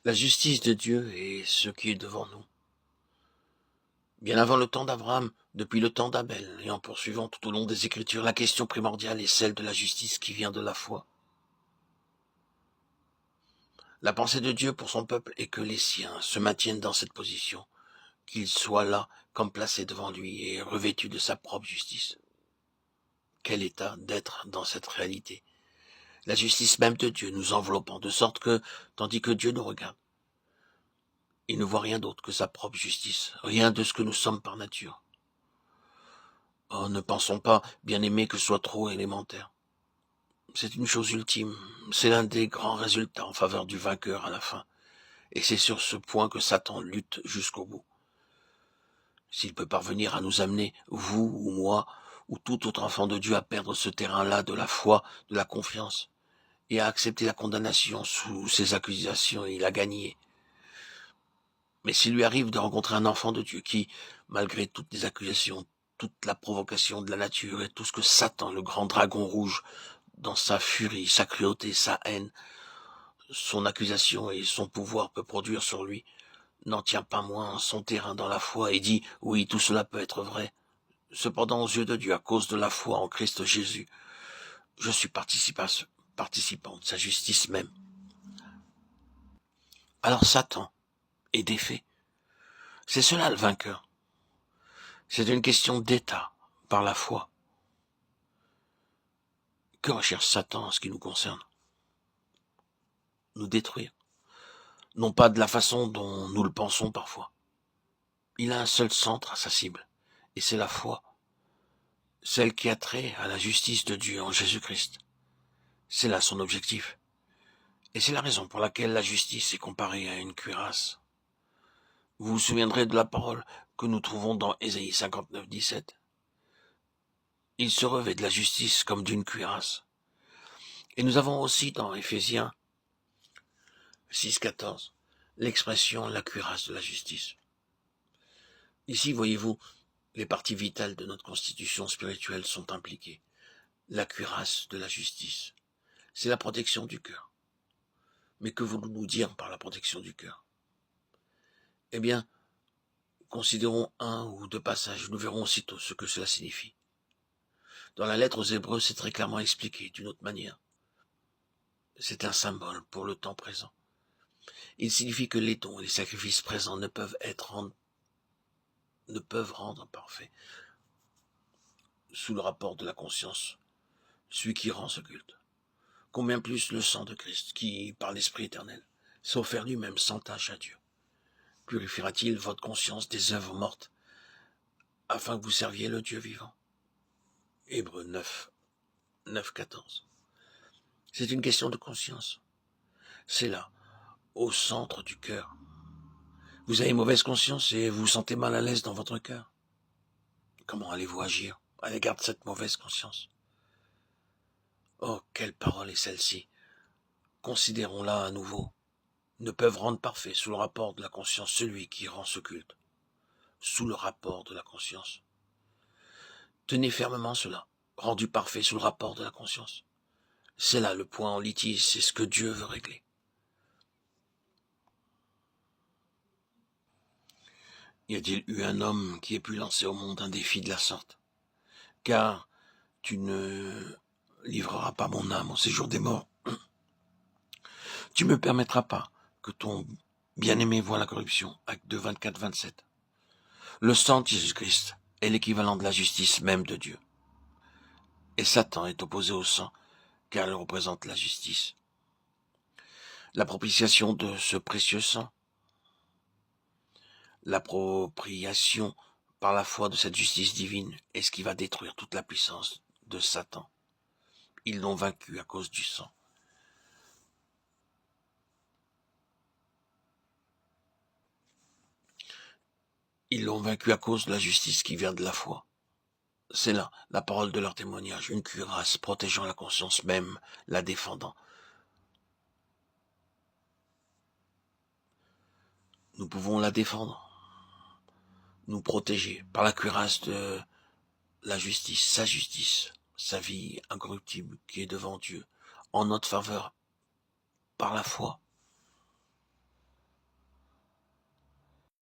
La justice de Dieu est ce qui est devant nous. Bien avant le temps d'Abraham, depuis le temps d'Abel, et en poursuivant tout au long des Écritures, la question primordiale est celle de la justice qui vient de la foi. La pensée de Dieu pour son peuple est que les siens se maintiennent dans cette position, qu'ils soient là comme placés devant lui et revêtus de sa propre justice. Quel état d'être dans cette réalité! La justice même de Dieu nous enveloppant, de sorte que, tandis que Dieu nous regarde, il ne voit rien d'autre que sa propre justice, rien de ce que nous sommes par nature. Oh, ne pensons pas, bien-aimés, que ce soit trop élémentaire. C'est une chose ultime, c'est l'un des grands résultats en faveur du vainqueur à la fin. Et c'est sur ce point que Satan lutte jusqu'au bout. S'il peut parvenir à nous amener, vous ou moi, ou tout autre enfant de Dieu, à perdre ce terrain-là de la foi, de la confiance, et à accepter la condamnation sous ses accusations, il a gagné. Mais s'il lui arrive de rencontrer un enfant de Dieu qui, malgré toutes les accusations, toute la provocation de la nature et tout ce que Satan, le grand dragon rouge, dans sa furie, sa cruauté, sa haine, son accusation et son pouvoir peut produire sur lui, n'en tient pas moins son terrain dans la foi et dit, oui, tout cela peut être vrai. Cependant, aux yeux de Dieu, à cause de la foi en Christ Jésus, je suis participant de sa justice même. Alors Satan est défait. C'est cela le vainqueur. C'est une question d'état par la foi. Que recherche Satan en ce qui nous concerne? Nous détruire. Non pas de la façon dont nous le pensons parfois. Il a un seul centre à sa cible, et c'est la foi. Celle qui a trait à la justice de Dieu en Jésus-Christ. C'est là son objectif. Et c'est la raison pour laquelle la justice est comparée à une cuirasse. Vous vous souviendrez de la parole que nous trouvons dans Ésaïe 59, 17. Il se revêt de la justice comme d'une cuirasse. Et nous avons aussi dans Éphésiens 6, 14 l'expression la cuirasse de la justice. Ici, voyez-vous, les parties vitales de notre constitution spirituelle sont impliquées. La cuirasse de la justice, c'est la protection du cœur. Mais que voulons-nous dire par la protection du cœur? Eh bien, considérons un ou deux passages, nous verrons aussitôt ce que cela signifie. Dans la lettre aux Hébreux, c'est très clairement expliqué d'une autre manière. C'est un symbole pour le temps présent. Il signifie que les dons et les sacrifices présents ne peuvent rendre parfait sous le rapport de la conscience, celui qui rend ce culte. Combien plus le sang de Christ, qui, par l'Esprit éternel, s'est offert lui-même sans tâche à Dieu, purifiera-t-il votre conscience des œuvres mortes, afin que vous serviez le Dieu vivant? Hébreux 9, 14. C'est une question de conscience. C'est là, au centre du cœur. Vous avez mauvaise conscience et vous vous sentez mal à l'aise dans votre cœur. Comment allez-vous agir à l'égard de cette mauvaise conscience? Oh, quelle parole est celle-ci! Considérons-la à nouveau. Ne peuvent rendre parfait sous le rapport de la conscience celui qui rend ce culte. Sous le rapport de la conscience. Tenez fermement cela, rendu parfait sous le rapport de la conscience. C'est là le point en litige, c'est ce que Dieu veut régler. Y a-t-il eu un homme qui ait pu lancer au monde un défi de la sorte? Car tu ne livreras pas mon âme au séjour des morts. Tu me permettras pas que ton bien-aimé voie la corruption. Acte 2, 24, 27. Le sang de Jésus-Christ est l'équivalent de la justice même de Dieu. Et Satan est opposé au sang, car il représente la justice. La propitiation de ce précieux sang, l'appropriation par la foi de cette justice divine est ce qui va détruire toute la puissance de Satan. Ils l'ont vaincu à cause du sang. Ils l'ont vaincu à cause de la justice qui vient de la foi. C'est là la parole de leur témoignage, une cuirasse protégeant la conscience même, la défendant. Nous pouvons la défendre, nous protéger par la cuirasse de la justice, sa vie incorruptible qui est devant Dieu, en notre faveur, par la foi.